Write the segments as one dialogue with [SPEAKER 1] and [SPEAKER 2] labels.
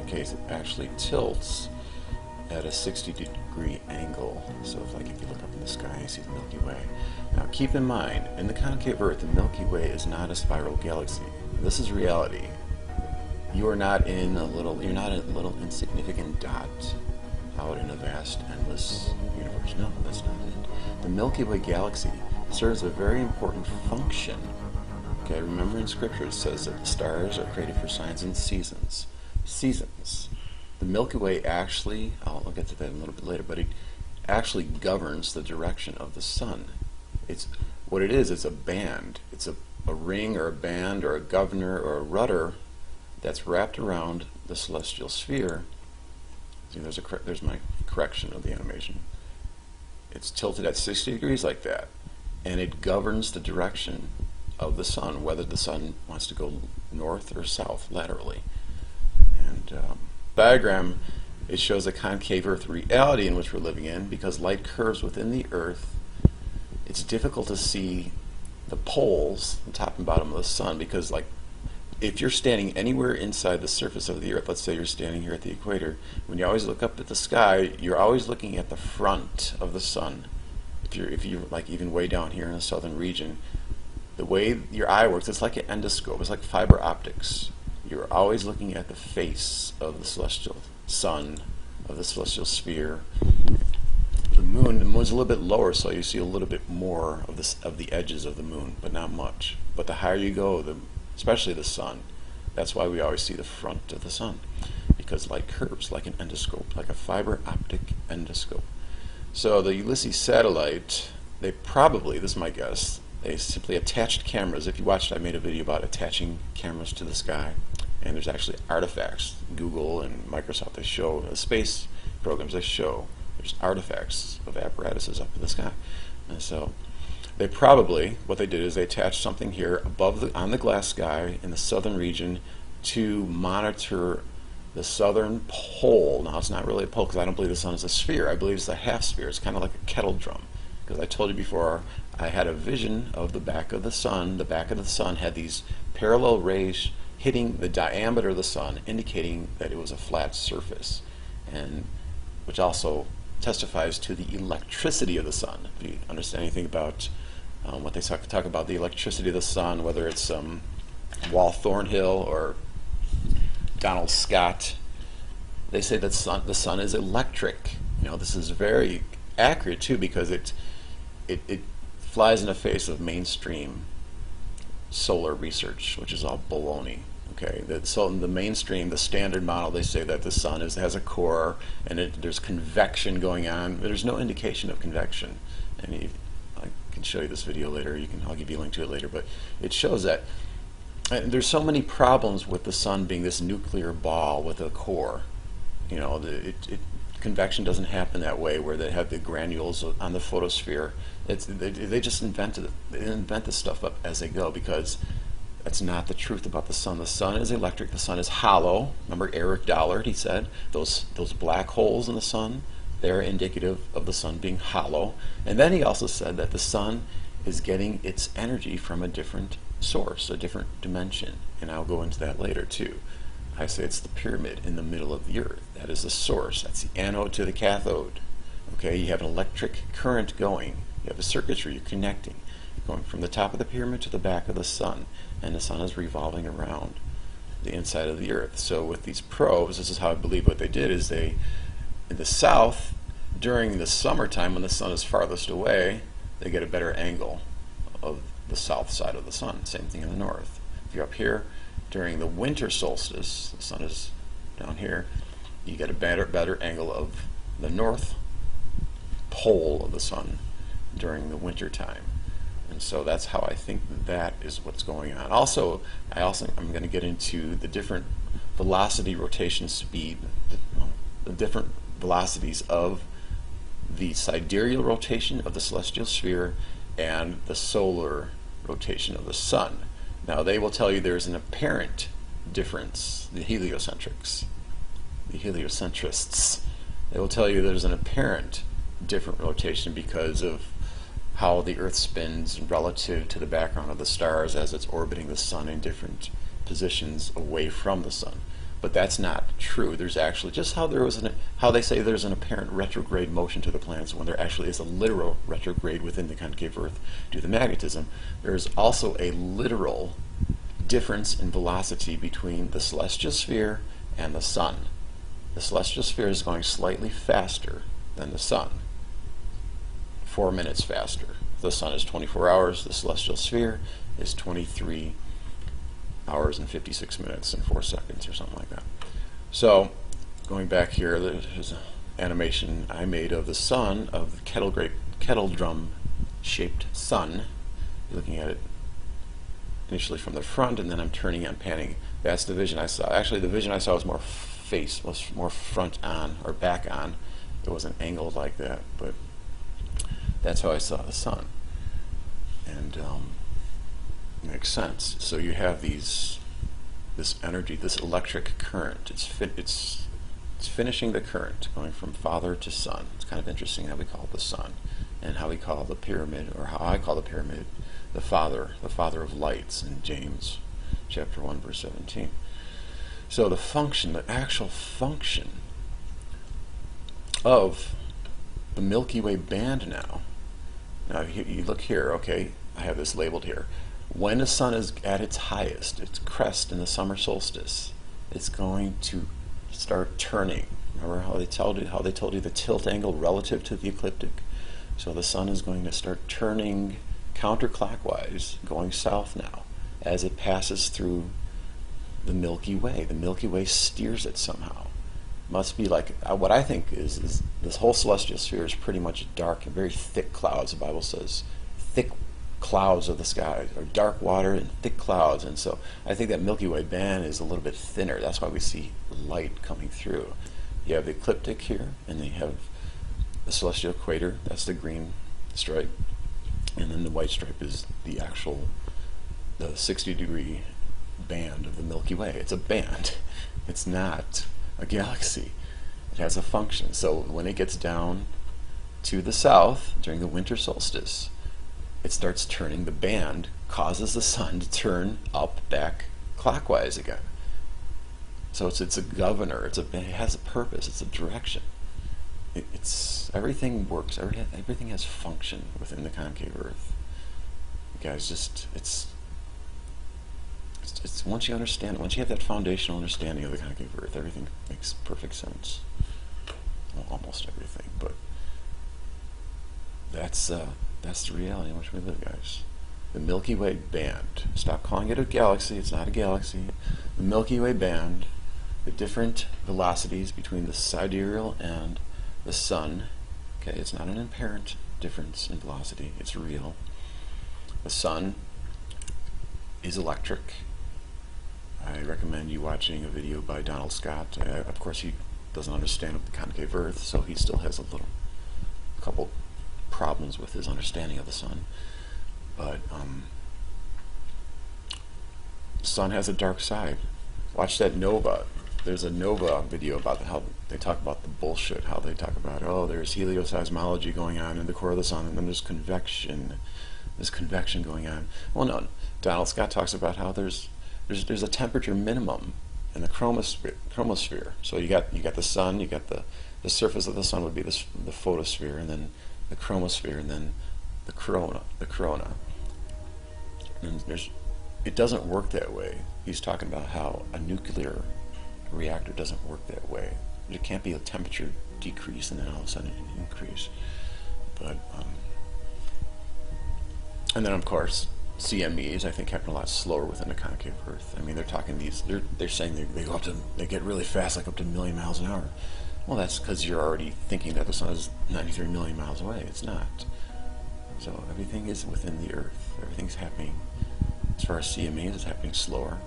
[SPEAKER 1] case, it actually tilts at a 60-degree angle. So if you look up in the sky, you see the Milky Way. Now keep in mind, in the concave Earth, the Milky Way is not a spiral galaxy. This is reality. You're not in a little insignificant dot out in a vast, endless universe. No, that's not it. The Milky Way galaxy serves a very important function. Okay, remember in Scripture it says that the stars are created for signs and seasons. Seasons. The Milky Way actually, I'll get to that a little bit later, but it actually governs the direction of the sun. It's what it is. It's a band. It's a ring or a band or a governor or a rudder that's wrapped around the celestial sphere. See, there's my correction of the animation. It's tilted at 60 degrees like that, and it governs the direction of the sun, whether the sun wants to go north or south laterally. And diagram, it shows a concave Earth reality in which we're living in, because light curves within the Earth. It's difficult to see the poles, the top and bottom of the sun, because if you're standing anywhere inside the surface of the Earth, let's say you're standing here at the equator, when you always look up at the sky, you're always looking at the front of the sun. If you're even way down here in the southern region, the way your eye works, it's like an endoscope. It's like fiber optics. You're always looking at the face of the celestial sun, of the celestial sphere. The moon's a little bit lower, so you see a little bit more of the edges of the moon, but not much. But the higher you go, especially the sun, that's why we always see the front of the sun, because light curves like an endoscope, like a fiber optic endoscope. So the Ulysses satellite, they probably, this is my guess, they simply attached cameras. If you watched, I made a video about attaching cameras to the sky, and there's actually artifacts. Google and Microsoft, they show, space programs, they show there's artifacts of apparatuses up in the sky. And so they probably, what they did is they attached something here on the glass sky in the southern region to monitor the southern pole. Now it's not really a pole, because I don't believe the sun is a sphere. I believe it's a half sphere. It's kind of like a kettle drum, because I told you before, I had a vision of the back of the sun. The back of the sun had these parallel rays hitting the diameter of the sun, indicating that it was a flat surface, and which also testifies to the electricity of the sun. If you understand anything about what they talk about the electricity of the sun, whether it's Walt Thornhill or Donald Scott, they say that the sun is electric. This is very accurate too, because it flies in the face of mainstream solar research, which is all baloney. Okay, so in the mainstream, the standard model, they say that the sun has a core and there's convection going on. There's no indication of convection. And I can show you this video later. I'll give you a link to it later. But it shows that there's so many problems with the sun being this nuclear ball with a core. Convection doesn't happen that way, where they have the granules on the photosphere. They just invent this stuff up as they go, because that's not the truth about the sun. The sun is electric. The sun is hollow. Remember Eric Dollard, he said, those black holes in the sun, they're indicative of the sun being hollow. And then he also said that the sun is getting its energy from a different source, a different dimension. And I'll go into that later too. I say it's the pyramid in the middle of the Earth. That is the source. That's the anode to the cathode. Okay, you have an electric current going. You have a circuitry, you're connecting, going from the top of the pyramid to the back of the sun, and the sun is revolving around the inside of the Earth. So with these probes, this is how I believe what they did is in the south, during the summertime when the sun is farthest away, they get a better angle of the south side of the sun. Same thing in the north. If you're up here during the winter solstice, the sun is down here, you get a better angle of the north pole of the sun during the winter time. And so that's how I think that is what's going on. Also, I'm going to get into the different velocity, rotation, speed, the different velocities of the sidereal rotation of the celestial sphere and the solar rotation of the sun. Now, they will tell you there's an apparent difference, the heliocentrics, the heliocentrists. They will tell you there's an apparent different rotation because of how the Earth spins relative to the background of the stars as it's orbiting the sun in different positions away from the sun. But that's not true. There's actually, just how there was how they say there's an apparent retrograde motion to the planets when there actually is a literal retrograde within the concave Earth due to magnetism, there's also a literal difference in velocity between the celestial sphere and the sun. The celestial sphere is going slightly faster than the sun, 4 minutes faster. The sun is 24 hours, the celestial sphere is 23 hours and 56 minutes and 4 seconds or something like that. So going back here, there's an animation I made of the sun, of the kettle drum shaped sun. You're looking at it initially from the front, and then I'm turning and panning. That's the vision I saw. Actually, the vision I saw was more front on or back on. It wasn't angled like that, but that's how I saw the sun. And makes sense. So you have this energy, this electric current. It's finishing the current, going from father to son. It's kind of interesting how we call it the sun, and how we call the pyramid, or how I call the pyramid, the father of lights in James chapter 1 verse 17. So the actual function of the Milky Way band now you look here, okay, I have this labeled here. When the sun is at its highest, its crest in the summer solstice, it's going to start turning. Remember how they told you the tilt angle relative to the ecliptic? So the sun is going to start turning counterclockwise, going south now, as it passes through the Milky Way. The Milky Way steers it somehow. Must be like, what I think is this whole celestial sphere is pretty much dark and very thick clouds. The Bible says thick clouds of the sky, or dark water and thick clouds. And so I think that Milky Way band is a little bit thinner. That's why we see light coming through. You have the ecliptic here, and then you have the celestial equator. That's the green stripe. And then the white stripe is the 60-degree band of the Milky Way. It's a band. It's not a galaxy. It has a function. So when it gets down to the south during the winter solstice, it starts turning. The band causes the sun to turn back clockwise again. So it's a governor. It has a purpose. It's a direction. Everything works. Everything has function within the concave Earth. You guys, it's once you understand, once you have that foundational understanding of the concave Earth, everything makes perfect sense. Well, almost everything, but that's the reality in which we live, guys. The Milky Way band. Stop calling it a galaxy. It's not a galaxy. The Milky Way band, the different velocities between the sidereal and the sun. Okay, it's not an apparent difference in velocity. It's real. The sun is electric. I recommend you watching a video by Donald Scott. Of course, he doesn't understand the concave Earth, so he still has a couple problems with his understanding of the sun. But the sun has a dark side. Watch that nova. There's a nova video about how they talk about the bullshit. How they talk about, oh, there's helioseismology going on in the core of the sun, and then there's convection. There's convection going on. Well, no. Donald Scott talks about how there's a temperature minimum in the chromosphere. So you got the sun, you got the surface of the sun would be the photosphere, and then the chromosphere, and then the corona. And it doesn't work that way. He's talking about how a nuclear reactor doesn't work that way. There can't be a temperature decrease and then all of a sudden an increase. But and then of course CMEs I think happen a lot slower within the concave Earth. I mean, they're talking they're saying they get really fast, like up to 1 million miles an hour. Well, that's because you're already thinking that the sun is 93 million miles away. It's not. So everything is within the Earth. Everything's happening, as far as CMEs, it's happening slower.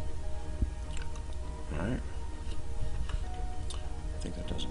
[SPEAKER 1] All right. I think that does it.